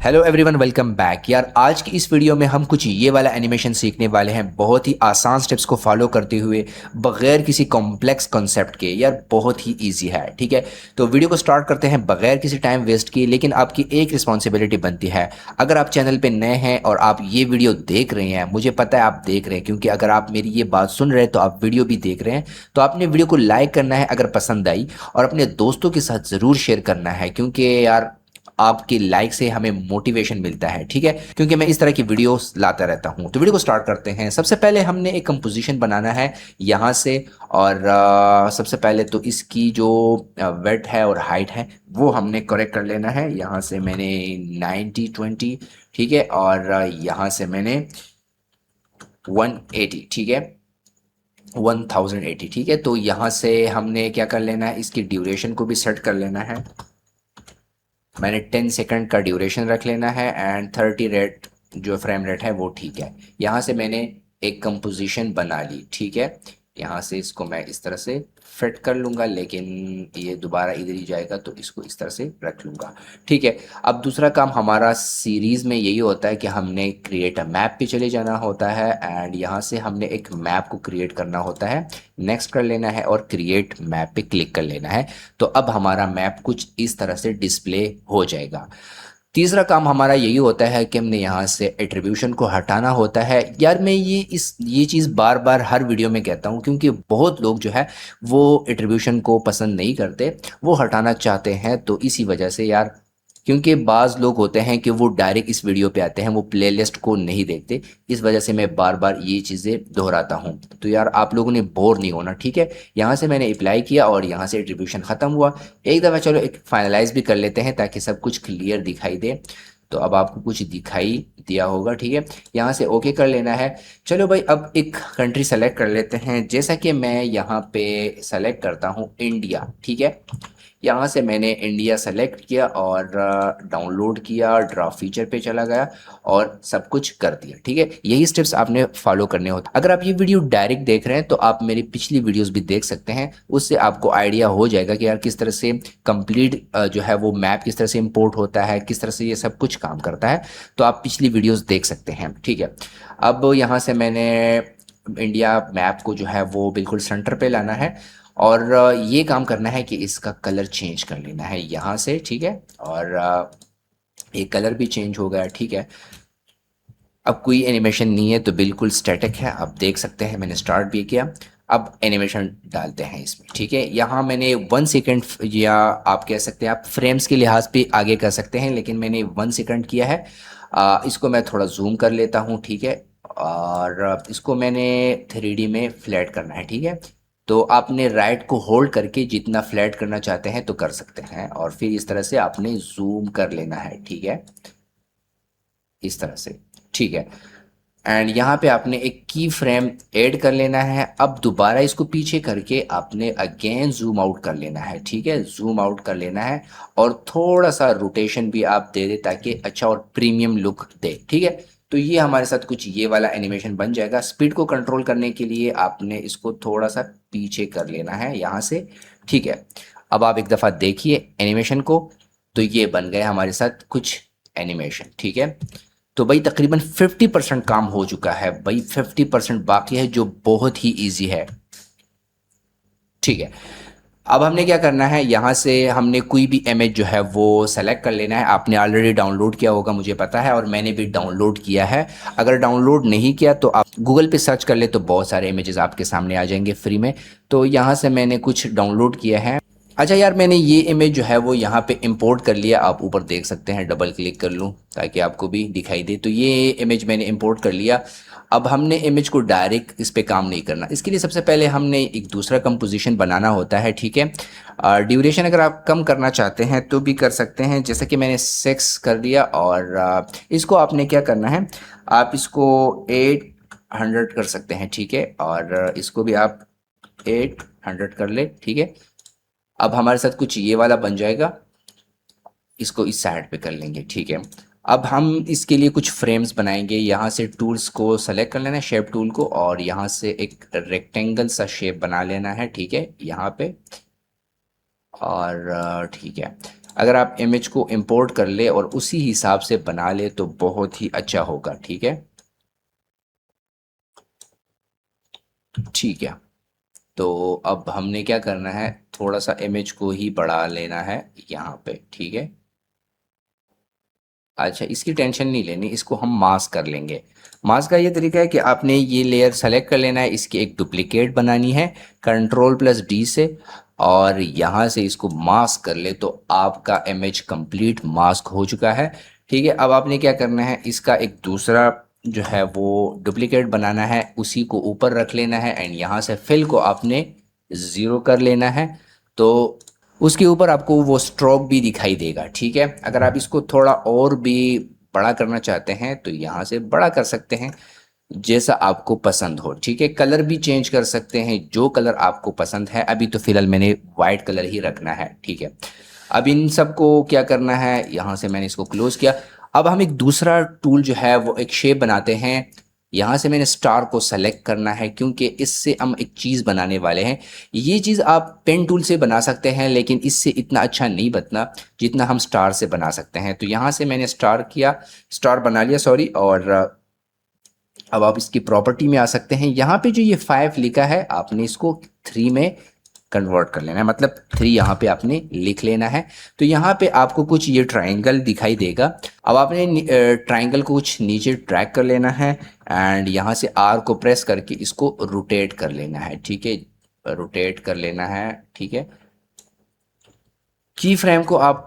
Hello everyone, welcome back. यार आज की इस वीडियो में हम कुछ ये वाला एनिमेशन सीखने वाले हैं, बहुत ही आसान स्टेप्स को फॉलो करते हुए, बगैर किसी कॉम्प्लेक्स कॉन्सेप्ट के। यार बहुत ही इजी है, ठीक है। तो वीडियो को स्टार्ट करते हैं बगैर किसी टाइम वेस्ट किए। लेकिन आपकी एक रिस्पॉन्सिबिलिटी बनती है, अगर आप चैनल पे नए हैं और आप ये वीडियो देख रहे हैं, मुझे पता है आप देख रहे हैं, क्योंकि अगर आप मेरी ये बात सुन रहे हैं तो आप वीडियो भी देख रहे हैं। तो आपने वीडियो को लाइक करना है अगर पसंद आई, और अपने दोस्तों के साथ ज़रूर शेयर करना है, क्योंकि यार आपके लाइक से हमें मोटिवेशन मिलता है, ठीक है। क्योंकि मैं इस तरह की वीडियोस लाता रहता हूं। तो वीडियो को स्टार्ट करते हैं। सबसे पहले हमने एक कंपोजिशन बनाना है यहाँ से। और सबसे पहले तो इसकी जो वेट है और हाइट है वो हमने करेक्ट कर लेना है। यहाँ से मैंने 90-20, ठीक है, और यहाँ से मैंने 180, ठीक है, 1080, ठीक है। तो यहाँ से हमने क्या कर लेना है, इसकी ड्यूरेशन को भी सेट कर लेना है। मैंने 10 सेकंड का ड्यूरेशन रख लेना है, एंड 30 रेट जो फ्रेम रेट है वो ठीक है। यहाँ से मैंने एक कंपोजिशन बना ली, ठीक है। यहाँ से इसको मैं इस तरह से फिट कर लूँगा, लेकिन ये दोबारा इधर ही जाएगा, तो इसको इस तरह से रख लूँगा, ठीक है। अब दूसरा काम हमारा सीरीज़ में यही होता है कि हमने क्रिएट अ मैप पे चले जाना होता है, एंड यहाँ से हमने एक मैप को क्रिएट करना होता है। नेक्स्ट कर लेना है और क्रिएट मैप पे क्लिक कर लेना है। तो अब हमारा मैप कुछ इस तरह से डिस्प्ले हो जाएगा। तीसरा काम हमारा यही होता है कि हमने यहाँ से एट्रीब्यूशन को हटाना होता है। यार मैं ये चीज़ बार बार हर वीडियो में कहता हूँ, क्योंकि बहुत लोग जो है वो एट्रीब्यूशन को पसंद नहीं करते, वो हटाना चाहते हैं। तो इसी वजह से यार, क्योंकि बाज़ लोग होते हैं कि वो डायरेक्ट इस वीडियो पे आते हैं, वो प्लेलिस्ट को नहीं देखते। इस वजह से मैं बार बार ये चीज़ें दोहराता हूँ। तो यार आप लोगों ने बोर नहीं होना, ठीक है। यहाँ से मैंने अप्लाई किया और यहाँ से एट्रीब्यूशन ख़त्म हुआ। एक दफ़ा चलो एक फाइनलाइज भी कर लेते हैं ताकि सब कुछ क्लियर दिखाई दे। तो अब आपको कुछ दिखाई दिया होगा, ठीक है। यहाँ से ओके कर लेना है। चलो भाई, अब एक कंट्री सेलेक्ट कर लेते हैं। जैसा कि मैं यहाँ पे सेलेक्ट करता हूँ इंडिया, ठीक है। यहाँ से मैंने इंडिया सेलेक्ट किया और डाउनलोड किया, ड्रा फीचर पे चला गया और सब कुछ कर दिया, ठीक है। यही स्टेप्स आपने फॉलो करने होते हैं। अगर आप ये वीडियो डायरेक्ट देख रहे हैं तो आप मेरी पिछली वीडियोस भी देख सकते हैं, उससे आपको आइडिया हो जाएगा कि यार किस तरह से कंप्लीट जो है वो मैप किस तरह से इंपोर्ट होता है, किस तरह से ये सब कुछ काम करता है। तो आप पिछली वीडियोस देख सकते हैं, ठीक है। अब यहाँ से मैंने इंडिया मैप को जो है वो बिल्कुल सेंटर पे लाना है, और ये काम करना है कि इसका कलर चेंज कर लेना है यहाँ से, ठीक है। और ये कलर भी चेंज हो गया, ठीक है। अब कोई एनिमेशन नहीं है, तो बिल्कुल स्टैटिक है, आप देख सकते हैं। मैंने स्टार्ट भी किया। अब एनिमेशन डालते हैं इसमें, ठीक है। यहाँ मैंने 1 सेकंड, या आप कह सकते हैं आप फ्रेम्स के लिहाज पे आगे कर सकते हैं, लेकिन मैंने 1 सेकंड किया है। इसको मैं थोड़ा जूम कर लेता हूँ, ठीक है। और इसको मैंने 3D में फ्लैट करना है, ठीक है। तो आपने राइट को होल्ड करके जितना फ्लैट करना चाहते हैं तो कर सकते हैं, और फिर इस तरह से आपने जूम कर लेना है, ठीक है, इस तरह से, ठीक है। एंड यहाँ पे आपने एक की फ्रेम ऐड कर लेना है। अब दोबारा इसको पीछे करके आपने अगेन जूम आउट कर लेना है, ठीक है, जूम आउट कर लेना है। और थोड़ा सा रोटेशन भी आप दे दे ताकि अच्छा और प्रीमियम लुक दे, ठीक है। तो ये हमारे साथ कुछ ये वाला एनिमेशन बन जाएगा। स्पीड को कंट्रोल करने के लिए आपने इसको थोड़ा सा पीछे कर लेना है यहाँ से, ठीक है। अब आप एक दफ़ा देखिए एनिमेशन को। तो ये बन गया हमारे साथ कुछ एनिमेशन, ठीक है। तो भाई तकरीबन 50% काम हो चुका है भाई, 50% बाकी है जो बहुत ही इजी है, ठीक है। अब हमने क्या करना है, यहाँ से हमने कोई भी इमेज जो है वो सेलेक्ट कर लेना है। आपने ऑलरेडी डाउनलोड किया होगा मुझे पता है, और मैंने भी डाउनलोड किया है। अगर डाउनलोड नहीं किया तो आप गूगल पे सर्च कर ले, तो बहुत सारे इमेजेस आपके सामने आ जाएंगे फ्री में। तो यहाँ से मैंने कुछ डाउनलोड किया है। अच्छा यार, मैंने ये इमेज जो है वो यहाँ पे इंपोर्ट कर लिया, आप ऊपर देख सकते हैं। डबल क्लिक कर लूँ ताकि आपको भी दिखाई दे। तो ये इमेज मैंने इंपोर्ट कर लिया। अब हमने इमेज को डायरेक्ट इस पे काम नहीं करना, इसके लिए सबसे पहले हमने एक दूसरा कंपोजिशन बनाना होता है, ठीक है। ड्यूरेशन अगर आप कम करना चाहते हैं तो भी कर सकते हैं, जैसे कि मैंने 6 कर दिया। और इसको आपने क्या करना है, आप इसको 800 कर सकते हैं, ठीक है। और इसको भी आप 800 कर ले, ठीक है। अब हमारे साथ कुछ ये वाला बन जाएगा, इसको इस साइड पे कर लेंगे, ठीक है। अब हम इसके लिए कुछ फ्रेम्स बनाएंगे। यहाँ से टूल्स को सेलेक्ट कर लेना है, शेप टूल को, और यहाँ से एक रेक्टेंगल सा शेप बना लेना है, ठीक है, यहाँ पे। और ठीक है, अगर आप इमेज को इंपोर्ट कर ले और उसी हिसाब से बना ले तो बहुत ही अच्छा होगा, ठीक है। ठीक है, तो अब हमने क्या करना है, थोड़ा सा इमेज को ही बढ़ा लेना है यहाँ पे, ठीक है। अच्छा, इसकी टेंशन नहीं लेनी, इसको हम मास्क कर लेंगे। मास्क का ये तरीका है कि आपने ये लेयर सेलेक्ट कर लेना है, इसकी एक डुप्लीकेट बनानी है Ctrl+D से, और यहाँ से इसको मास्क कर ले तो आपका इमेज कंप्लीट मास्क हो चुका है, ठीक है। अब आपने क्या करना है, इसका एक दूसरा जो है वो डुप्लीकेट बनाना है, उसी को ऊपर रख लेना है, एंड यहाँ से फिल को आपने ज़ीरो कर लेना है। तो उसके ऊपर आपको वो स्ट्रोक भी दिखाई देगा, ठीक है। अगर आप इसको थोड़ा और भी बड़ा करना चाहते हैं तो यहाँ से बड़ा कर सकते हैं, जैसा आपको पसंद हो, ठीक है। कलर भी चेंज कर सकते हैं, जो कलर आपको पसंद है। अभी तो फिलहाल मैंने वाइट कलर ही रखना है, ठीक है। अब इन सबको क्या करना है, यहाँ से मैंने इसको क्लोज किया। अब हम एक दूसरा टूल जो है वो एक शेप बनाते हैं। यहाँ से मैंने स्टार को सेलेक्ट करना है, क्योंकि इससे हम एक चीज़ बनाने वाले हैं। ये चीज़ आप पेन टूल से बना सकते हैं, लेकिन इससे इतना अच्छा नहीं बनना जितना हम स्टार से बना सकते हैं। तो यहाँ से मैंने स्टार बना लिया, सॉरी। और अब आप इसकी प्रॉपर्टी में आ सकते हैं। यहाँ पे जो ये 5 लिखा है, आपने इसको 3 में कन्वर्ट कर लेना है, मतलब 3 यहाँ पे आपने लिख लेना है। तो यहाँ पे आपको कुछ ये ट्राइंगल दिखाई देगा। अब आपने ट्राइंगल को कुछ नीचे ड्रैग कर लेना है, एंड यहाँ से आर को प्रेस करके इसको रोटेट कर लेना है, ठीक है। रोटेट कर लेना है, ठीक है। की फ्रेम को आप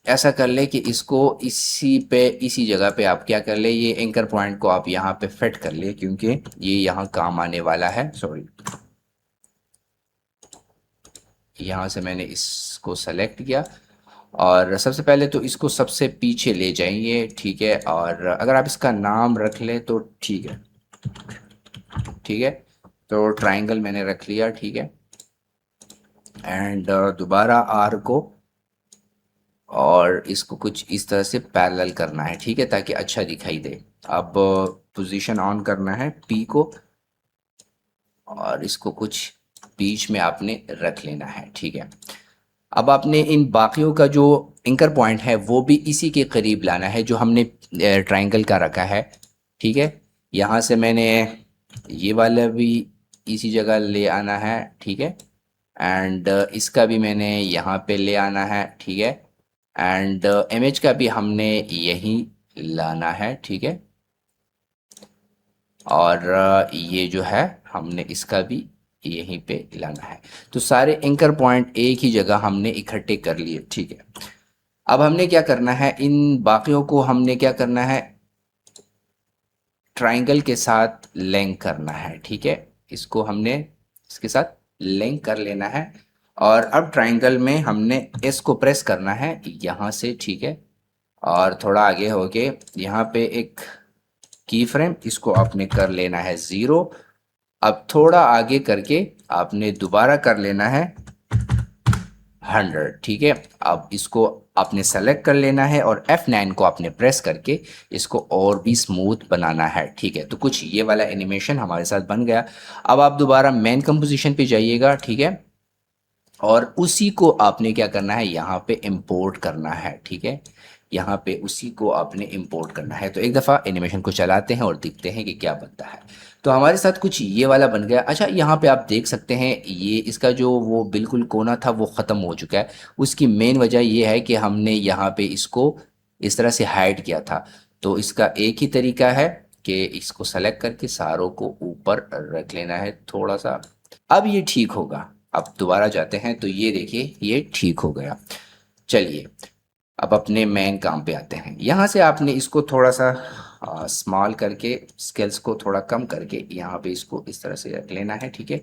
ऐसा कर ले कि इसको इसी जगह पे आप क्या कर ले, ये एंकर पॉइंट को आप यहाँ पे फिट कर ले, क्योंकि ये यहाँ काम आने वाला है। सॉरी, यहाँ से मैंने इसको सेलेक्ट किया, और सबसे पहले तो इसको सबसे पीछे ले जाएंगे, ठीक है। और अगर आप इसका नाम रख ले तो ठीक है, ठीक है। तो ट्राइंगल मैंने रख लिया, ठीक है। एंड दोबारा आर को और इसको कुछ इस तरह से पैरेलल करना है, ठीक है, ताकि अच्छा दिखाई दे। अब पोजीशन ऑन करना है पी को, और इसको कुछ बीच में आपने रख लेना है, ठीक है। अब आपने इन बाकियों का जो एंकर पॉइंट है वो भी इसी के करीब लाना है जो हमने ट्राइंगल का रखा है, ठीक है। यहाँ से मैंने ये वाला भी इसी जगह ले आना है, ठीक है। एंड इसका भी मैंने यहाँ पे ले आना है, ठीक है। एंड इमेज का भी हमने यही लाना है, ठीक है। और ये जो है हमने इसका भी यहीं पे लाना है। तो सारे एंकर पॉइंट एक ही जगह हमने इकट्ठे कर लिए, ठीक है। अब हमने क्या करना है, इन बाकियों को हमने क्या करना है, ट्राइंगल के साथ लिंक करना है, ठीक है। इसको हमने इसके साथ लिंक कर लेना है, और अब ट्राइंगल में हमने एस को प्रेस करना है यहाँ से, ठीक है। और थोड़ा आगे होके यहाँ पे एक की फ्रेम, इसको आपने कर लेना है 0। अब थोड़ा आगे करके आपने दोबारा कर लेना है 100, ठीक है। अब इसको आपने सेलेक्ट कर लेना है, और F9 को आपने प्रेस करके इसको और भी स्मूथ बनाना है, ठीक है। तो कुछ ये वाला एनिमेशन हमारे साथ बन गया। अब आप दोबारा मेन कंपोजिशन पे जाइएगा, ठीक है। और उसी को आपने क्या करना है, यहाँ पे इंपोर्ट करना है, ठीक है। यहाँ पे उसी को आपने इंपोर्ट करना है। तो एक दफ़ा एनिमेशन को चलाते हैं और देखते हैं कि क्या बनता है। तो हमारे साथ कुछ ये वाला बन गया। अच्छा, यहाँ पे आप देख सकते हैं, ये इसका जो वो बिल्कुल कोना था वो ख़त्म हो चुका है। उसकी मेन वजह ये है कि हमने यहाँ पे इसको इस तरह से हाइड किया था। तो इसका एक ही तरीका है कि इसको सेलेक्ट करके सारों को ऊपर रख लेना है थोड़ा सा। अब ये ठीक होगा। अब दोबारा जाते हैं तो ये देखिए, ये ठीक हो गया। चलिए, अब अपने मेन काम पे आते हैं। यहाँ से आपने इसको थोड़ा सा स्मॉल करके, स्केल्स को थोड़ा कम करके यहाँ पे इसको इस तरह से रख लेना है, ठीक है।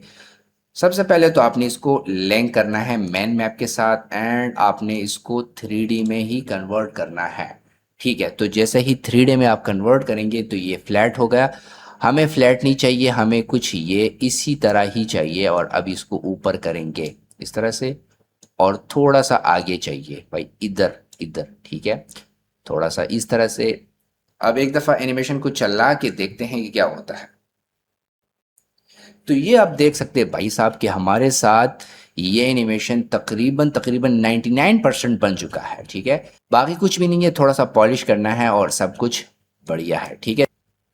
सबसे पहले तो आपने इसको लिंक करना है मेन मैप के साथ, एंड आपने इसको 3D में ही कन्वर्ट करना है, ठीक है। तो जैसे ही 3D में आप कन्वर्ट करेंगे तो ये फ्लैट हो गया। हमें फ्लैट नहीं चाहिए, हमें कुछ ये इसी तरह ही चाहिए। और अब इसको ऊपर करेंगे इस तरह से, और थोड़ा सा आगे चाहिए भाई, इधर इधर, ठीक है। थोड़ा सा इस तरह से। अब एक दफ़ा एनिमेशन को चला के देखते हैं कि क्या होता है। तो ये आप देख सकते हैं भाई साहब कि हमारे साथ ये एनिमेशन तकरीबन तकरीबन 99% बन चुका है, ठीक है। बाकी कुछ भी नहीं है, थोड़ा सा पॉलिश करना है और सब कुछ बढ़िया है, ठीक है।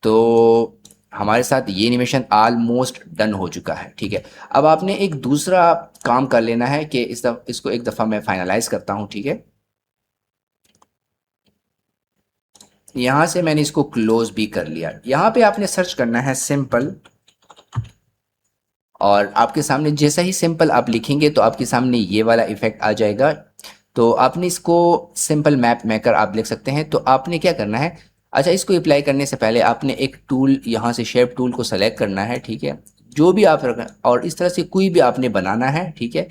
तो हमारे साथ ये एनिमेशन ऑलमोस्ट डन हो चुका है, ठीक है। अब आपने एक दूसरा काम कर लेना है कि इसको एक दफ़ा मैं फाइनलाइज करता हूँ, ठीक है। यहाँ से मैंने इसको क्लोज भी कर लिया। यहाँ पे आपने सर्च करना है सिंपल, और आपके सामने जैसा ही सिंपल आप लिखेंगे तो आपके सामने ये वाला इफेक्ट आ जाएगा। तो आपने इसको सिंपल मैप मेकर आप लिख सकते हैं। तो आपने क्या करना है, अच्छा इसको अप्लाई करने से पहले आपने एक टूल यहाँ से शेप टूल को सेलेक्ट करना है, ठीक है। जो भी आप रख, और इस तरह से कोई भी आपने बनाना है, ठीक है।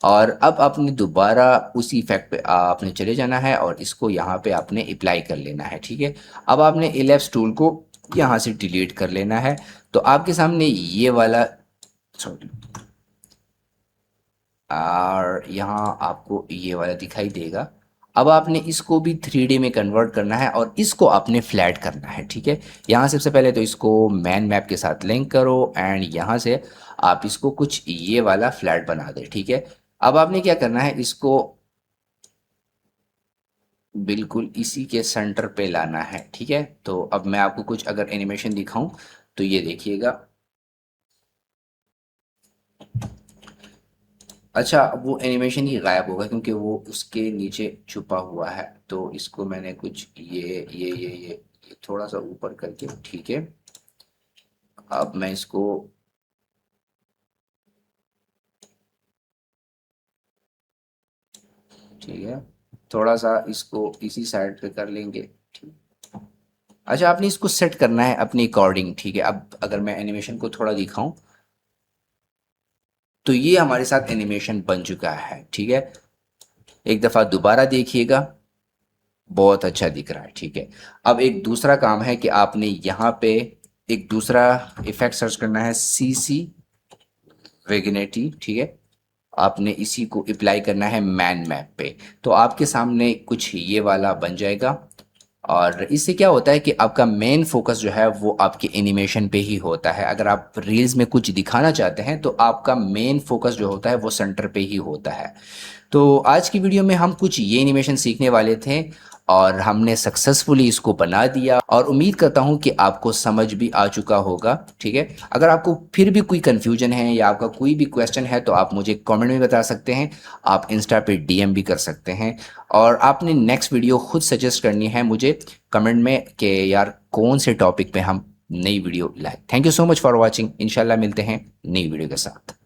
और अब आपने दोबारा उसी इफेक्ट पे आपने चले जाना है और इसको यहाँ पे आपने अप्लाई कर लेना है, ठीक है। अब आपने इलेप्स टूल को यहाँ से डिलीट कर लेना है। तो आपके सामने ये वाला, सॉरी, और यहाँ आपको ये वाला दिखाई देगा। अब आपने इसको भी 3D में कन्वर्ट करना है और इसको आपने फ्लैट करना है, ठीक है। यहाँ सबसे पहले तो इसको मैन मैप के साथ लिंक करो एंड यहाँ से आप इसको कुछ ये वाला फ्लैट बना दे, ठीक है। अब आपने क्या करना है, इसको बिल्कुल इसी के सेंटर पे लाना है, ठीक है। तो अब मैं आपको कुछ अगर एनिमेशन दिखाऊं तो ये देखिएगा। अच्छा, वो एनिमेशन ही गायब होगा क्योंकि वो उसके नीचे छुपा हुआ है। तो इसको मैंने कुछ ये थोड़ा सा ऊपर करके, ठीक है। अब मैं इसको, ठीक है, थोड़ा सा इसको इसी साइड पे कर लेंगे, ठीक। अच्छा, आपने इसको सेट करना है अपने अकॉर्डिंग, ठीक है। अब अगर मैं एनिमेशन को थोड़ा दिखाऊं तो ये हमारे साथ एनिमेशन बन चुका है, ठीक है। एक दफ़ा दोबारा देखिएगा, बहुत अच्छा दिख रहा है, ठीक है। अब एक दूसरा काम है कि आपने यहाँ पे एक दूसरा इफेक्ट सर्च करना है, CC वेगनेटी, ठीक है। आपने इसी को अप्लाई करना है मैन मैप पे। तो आपके सामने कुछ ये वाला बन जाएगा। और इससे क्या होता है कि आपका मेन फोकस जो है वो आपके एनिमेशन पे ही होता है। अगर आप रील्स में कुछ दिखाना चाहते हैं तो आपका मेन फोकस जो होता है वो सेंटर पे ही होता है। तो आज की वीडियो में हम कुछ ये एनिमेशन सीखने वाले थे और हमने सक्सेसफुली इसको बना दिया, और उम्मीद करता हूँ कि आपको समझ भी आ चुका होगा, ठीक है। अगर आपको फिर भी कोई कन्फ्यूजन है या आपका कोई भी क्वेश्चन है तो आप मुझे कमेंट में बता सकते हैं। आप इंस्टा पे DM भी कर सकते हैं। और आपने नेक्स्ट वीडियो खुद सजेस्ट करनी है मुझे कमेंट में कि यार कौन से टॉपिक पे हम नई वीडियो लाए। Thank you so much for watching. इंशाल्लाह मिलते हैं नई वीडियो के साथ।